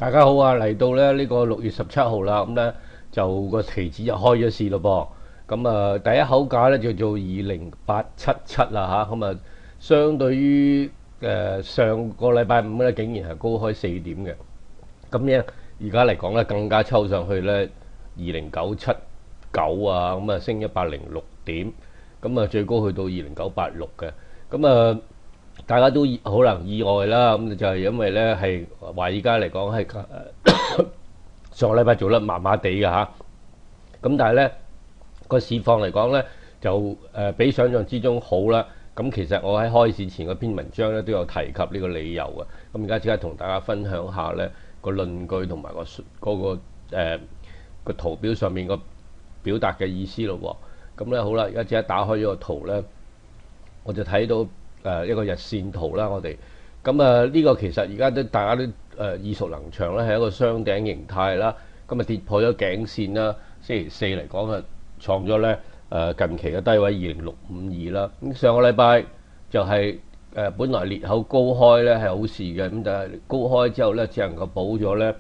大家好啊！嚟到咧呢個6月17號啦，咁咧就個期指就開咗市咯噃。咁第一口價咧就做20877啦嚇。咁相對於上個禮拜五咧，竟然係高開4點嘅。咁咧而家嚟講咧，更加抽上去咧20979啊，咁升106點。咁最高去到20986嘅。咁大家都可能意外啦，咁就係因為咧係華爾街嚟講係上個禮拜做得麻麻地嘅嚇，咁但係咧個市況嚟講咧就比想象之中好啦。咁其實我喺開市前嗰篇文章咧都有提及呢個理由嘅。咁而家即刻同大家分享下咧個論據同埋個圖表上面個表達嘅意思咯。咁咧好啦，而家即刻打開咗個圖咧，我就睇到一個日線圖啦，我哋咁呢個其實而家大家都耳熟能詳啦，係一個雙頂形態啦。咁跌破咗頸線啦，星期四嚟講創咗咧近期嘅低位20652啦。咁上個禮拜就係本來裂口高開咧係好事嘅，咁但係高開之後咧只能夠補咗咧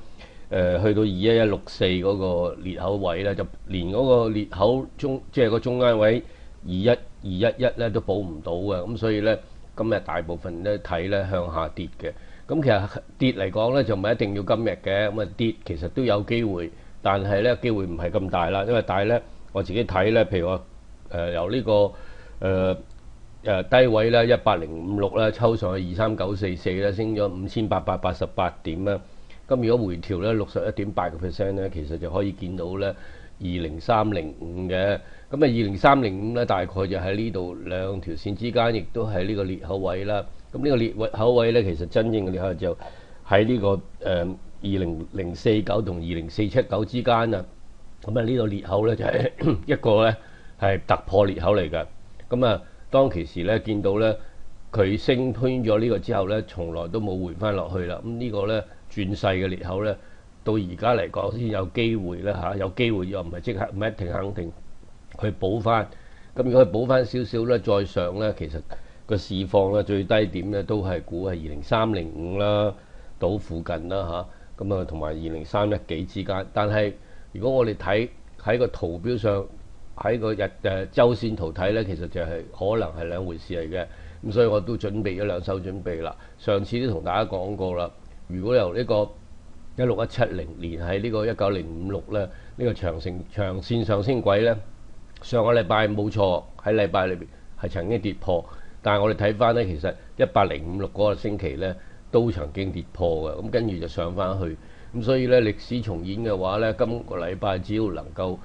去到21164嗰個裂口位咧，就連嗰個裂口即係個中間位21211咧都補唔到嘅。咁所以咧今日大部分咧睇咧向下跌嘅。咁其實跌嚟講咧就唔係一定要今日嘅，咁跌其實都有機會，但係咧機會唔係咁大啦。因為但係咧我自己睇咧，譬如我由呢個低位咧18056咧抽上去23944咧，升咗5888點啦。咁如果回調咧61.8%咧，其實就可以見到咧20305嘅。咁20305咧大概就喺呢度兩條線之間，亦都係呢個裂口位啦。咁呢個裂口位咧，其實真正嘅裂口就喺呢個20049同20479之間啊。咁呢個裂口咧就係一個咧係突破裂口嚟㗎。咁當其時咧見到咧佢升穿咗呢個之後咧，從來都冇回翻落去啦。咁呢個咧轉勢嘅裂口咧，到而家嚟講先有機會咧嚇，有機會又唔係即刻唔一定肯定去補翻。咁如果佢補翻少少咧，再上咧，其實個市況咧最低點咧都係估係20305啦，到附近啦嚇。咁同埋20310幾之間。但係如果我哋睇喺個圖表上，喺個週線圖睇咧，其實就係可能係兩回事嚟嘅。咁所以我都準備咗兩手準備啦。上次都同大家講過啦，如果由呢個16170連喺呢個19056咧，呢個長線上升軌咧，上個禮拜冇錯喺禮拜裏邊係曾經跌破，但係我哋睇翻咧，其實18056嗰個星期咧都曾經跌破嘅。咁跟住就上翻去。咁所以咧歷史重演嘅話咧，今個禮拜只要能夠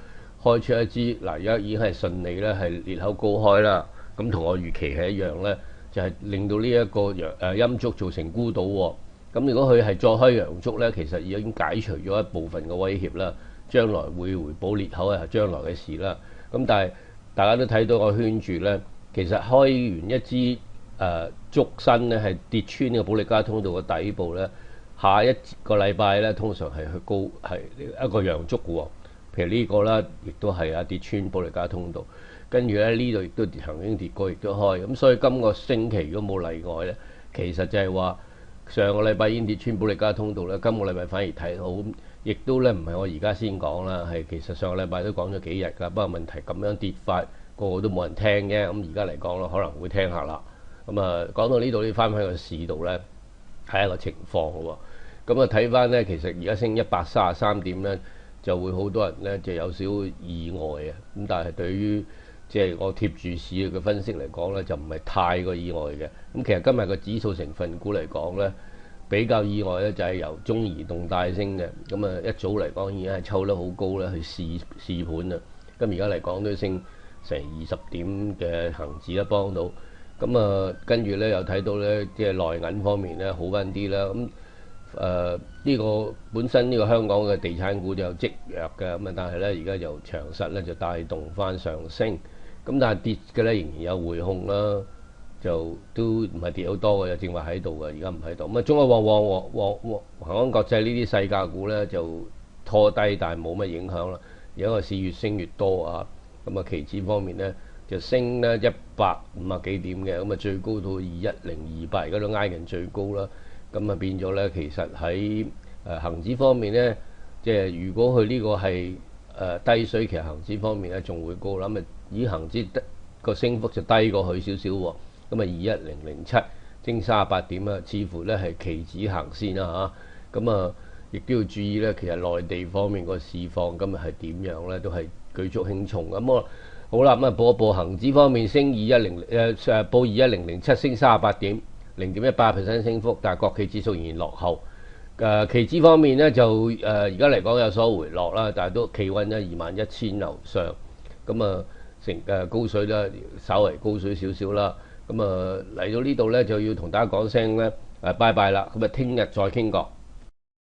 開出一支嗱，而家已經係順利咧係裂口高開啦。咁同我預期係一樣咧，就係令到呢一個陰燭造成沽倒喎。咁如果佢係再開陽燭咧，其實已經解除咗一部分嘅威脅啦。將來會回補裂口係將來嘅事啦。咁但係大家都睇到個圈住咧，其實開完一支燭身咧係跌穿呢個保利加通道嘅底部咧，下一個禮拜咧通常係去高係一個陽燭喎。譬如呢個啦，亦都係跌穿保利加通道，跟住咧呢度亦都曾經跌過，亦都開。咁所以今個星期如果冇例外咧，其實就係話上個禮拜已經跌穿保利加通道咧，今個禮拜反而睇好。亦都咧唔係我而家先講啦，係其實上個禮拜都講咗幾日㗎。不過問題咁樣跌法，個個都冇人聽嘅。咁而家嚟講咯，可能會聽下啦。咁講到呢度，你翻返去個市度咧，睇一個情況喎。咁睇翻咧，其實而家升133點咧，就會好多人咧就有少意外啊。咁但係對於即係我貼住市嘅分析嚟講咧，就唔係太過意外嘅。咁其實今日個指數成分股嚟講咧，比較意外咧就係由中移動帶升嘅。咁一早嚟講已經係抽得好高咧，去試盤啦。咁而家嚟講都升成20點嘅恆指啦，幫到。咁跟住咧又睇到咧，即係內銀方面咧好翻啲啦。咁呢個本身呢個香港嘅地產股就有積弱嘅，咁但係咧而家由長實咧就帶動翻上升。咁但係跌嘅咧仍然有匯控啦。就都唔係跌好多嘅，正話喺度嘅，而家唔喺度。咁中國宏安國際呢啲細價股咧就拖低，但係冇乜影響啦。而家個市越升越多啊。咁期指方面咧就升咧150幾點嘅，咁最高到21028，而家都挨近最高啦。咁變咗咧，其實喺恆指方面咧，即係如果佢呢個係低水，其實恆指方面咧仲會高啦。咁啊，以恆指個升幅就低過佢少少喎。咁啊21007升38點啊，似乎咧係期指行先啦嚇。咁啊，亦都要注意咧，其實內地方面個市況今日係點樣咧，都係舉足輕重。咁我好啦，咁啊報一報恆指方面升報21007升38點，0.18% 升幅，但係國企指數仍然落後。期指方面咧就而家嚟講有所回落啦，但係都企穩咗21,000樓上。咁啊高水啦，稍為高水少少啦。咁啊嚟到呢度咧就要同大家講聲咧拜拜啦。咁啊聽日再傾過。